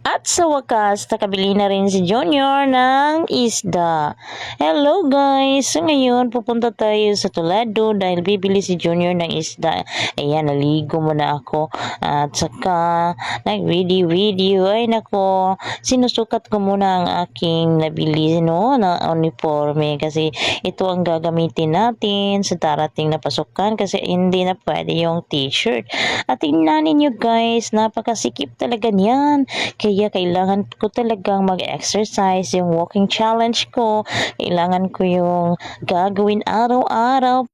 At sa wakas, nakabili na rin si Junior ng isda. Hello guys! So ngayon, pupunta tayo sa Toledo dahil bibili si Junior ng isda. Ayan, naligo muna ako. At saka, nag-video. Ay nako, sinusukat ko muna ang aking nabili na uniforme kasi ito ang gagamitin natin sa darating na pasukan kasi hindi na pwede yung t-shirt. At tingnan ninyo guys, napakasikip talaga niyan. Kaya kailangan ko talagang mag-exercise, yung walking challenge ko. Kailangan ko yung gagawin araw-araw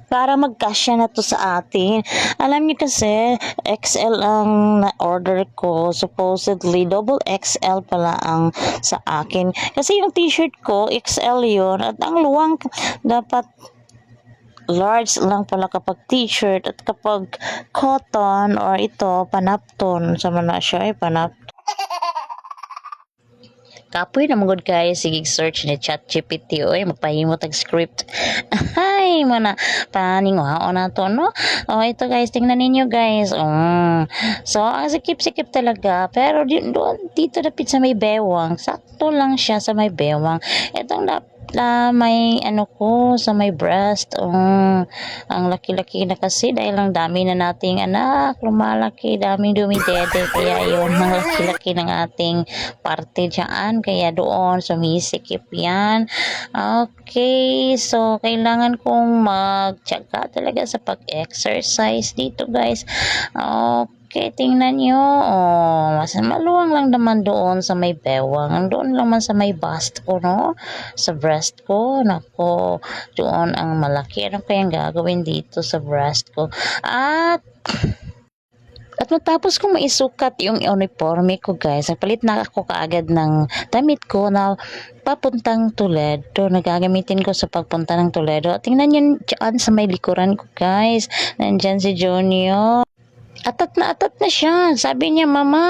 para magkasya na to sa atin. Alam niyo kasi, XL ang na-order ko. Supposedly, double XL pala ang sa akin. Kasi yung t-shirt ko, XL yun. At ang luwang dapat large lang pala kapag t-shirt at kapag cotton or ito, panapton. Sama na siya, panapton. Kapoy na magod kay sige search ni ChatGPT oy magpahimo tag script. Ay mana paningwaon na to no. Oh ito guys tingnan ninyo guys. So ang sikip-sikip talaga pero dito dapit sa may bewang. Sakto lang siya sa may bewang. Itong may ano ko sa may breast. Ang laki-laki na kasi dahil ang dami na nating anak, lumalaki, daming dumidede kaya yun ang laki-laki ng ating parte dyan kaya doon sumisikip yan. Okay, so kailangan kong magtiyaga talaga sa pag-exercise dito guys. Okay, tingnan nyo. Mas maluwang lang naman doon sa may bewang. Doon lang man sa may bust ko, no? Sa breast ko. Nako, doon ang malaki. Ano kayang gagawin dito sa breast ko? At matapos kong maisukat yung uniforme ko guys, nagpalit na ako kaagad ng damit ko na papuntang Toledo. Nagagamitin ko sa pagpunta ng Toledo. Tingnan nyo dyan sa may likuran ko guys. Nandyan si Junior. Atat na siya. Sabi niya, Mama,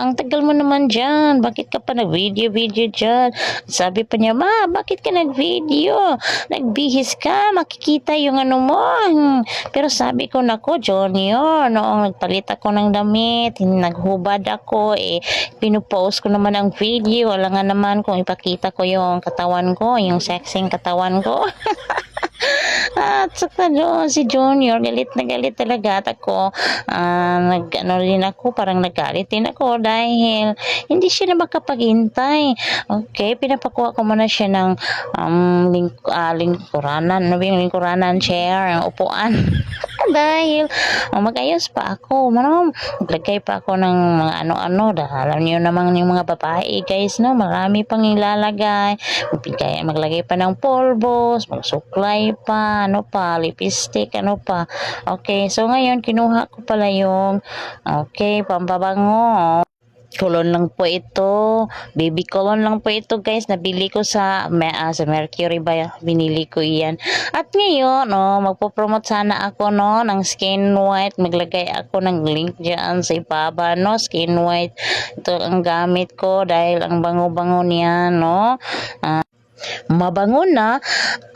ang tagal mo naman dyan. Bakit ka pa nag-video dyan? Sabi pa niya, Ma, bakit ka nag-video? Nagbihis ka, makikita yung ano mo. Pero sabi ko, nako, Junior, noong nagpalit ako ng damit, naghubad ako, pinupost ko naman ang video. Wala nga naman kung ipakita ko yung katawan ko, yung sexing katawan ko. At saka doon si Junior galit na galit talaga at ako rin ako parang nagalit din ako dahil hindi siya na makapaghintay. Okay, pinapakuha ko muna siya ng lingkuranan chair, upuan. Dahil mag-ayos pa ako, maglagay pa ako ng mga ano-ano, alam niyo naman yung mga babae guys, no, marami pang ilalagay, maglagay pa ng polvos, magsuklay pa, ano pa, lipstick, ano pa. Okay, so ngayon kinuha ko pala yung pambabango. Cologne lang po ito. Baby cologne lang po ito guys. Nabili ko sa Mercury ba? Binili ko iyan. At ngayon, magpo-promote sana ako ng Skin White. Maglagay ako ng link dyan sa ibaba, Skin White. Ito ang gamit ko dahil ang bango-bango niya, mabango na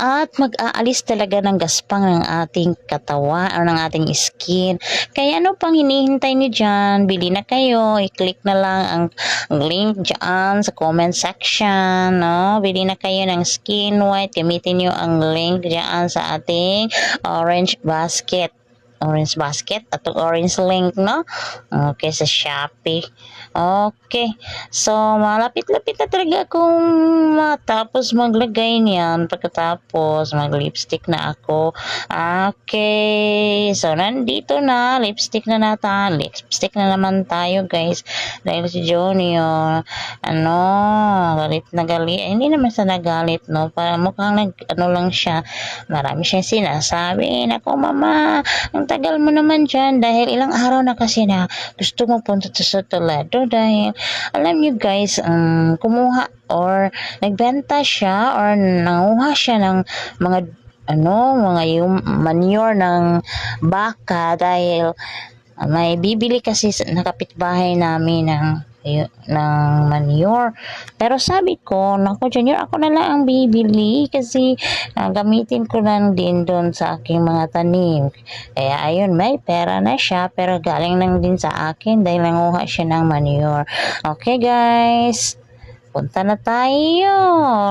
at mag-aalis talaga ng gaspang ng ating katawan o ng ating skin. Kaya ano pang hinihintay niyo dyan? Bili na kayo. I-click na lang ang link dyan sa comment section. Bili na kayo ng Skin White. Gamitin niyo ang link dyan sa ating orange basket at orange link, okay, sa Shopee. Okay, so malapit-lapit na talaga akong matapos maglagay niyan. Pagkatapos mag-lipstick na ako. Okay, so nandito na, lipstick na naman tayo guys dahil si Junior galit na galit, hindi naman sa nagalit, para mukhang lang siya, marami siyang sinasabi. Nako Mama, ang tagal mo naman dyan dahil ilang araw na kasi na gusto mo punta sa Toledo dahil alam nyo guys, kumuha or nagbenta siya or nanguha siya ng mga yung manure ng baka dahil may bibili kasi sa kapitbahay namin ng ng manure. Pero sabi ko, naku Junior, ako na lang ang bibili kasi gamitin ko lang din doon sa aking mga tanim. Kaya ayun, may pera na siya pero galing lang din sa akin dahil nanguha siya ng manure. Okay guys, punta na tayo.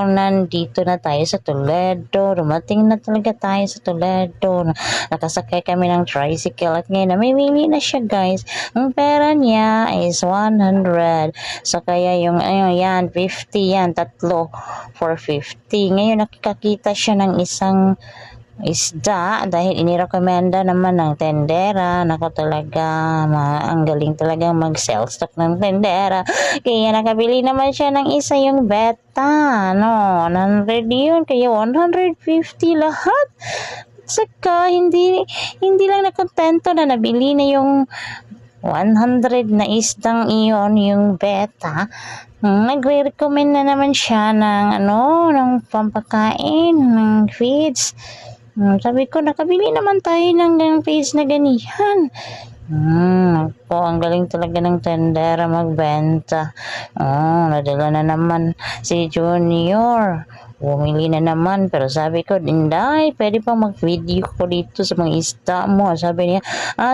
Nandito na tayo sa Toledo. Dumating na talaga tayo sa Toledo. Nakasakay kami ng tricycle at ngayon namimili na siya guys. Ang pera niya is 100. So kaya yung ayun yan 50 yan, tatlo for 50. Ngayon nakikita siya ng isang isda dahil inirekomenda naman ng tendera. Nako talaga, ang galing talaga mag-sell stock ng tendera. Kaya nakabili naman siya ng isa yung beta. No, 100 yun. Kaya 150 lahat. Saka hindi lang nakontento na nabili na yung 100 na isdang iyon, yung beta. Nagre-recommend na naman siya ng ng pampakain, ng feeds. Sabi ko, nakabili naman tayo ng feeds na ganihan. Ang galing talaga ng tendera magbenta. Nadala na naman si Junior. Bumili na naman. Pero sabi ko, Inday, pwede pang mag-video ko dito sa mga isda mo. Sabi niya,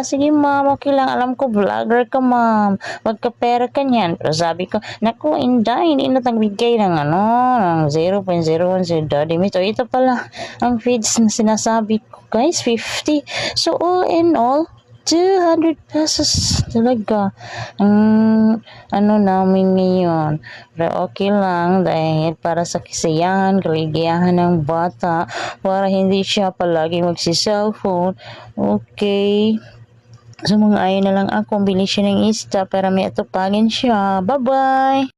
sige ma'am, okay lang. Alam ko, vlogger ka ma'am. Magkapera ka niyan. Pero sabi ko, naku, Inday, hindi na tagbigay ng ng 0.01 si Daddy Mito. Ito pala ang feeds na sinasabi ko, guys, 50. So, all in all, 200 pesos talaga ang namin ngayon. Pero okay lang dahil para sa kasiyahan, kaligayahan ng bata, para hindi siya palagi magsi-cellphone. Okay. So mga ayaw na lang ako, bili siya ng isda para may atupagin siya. Bye-bye!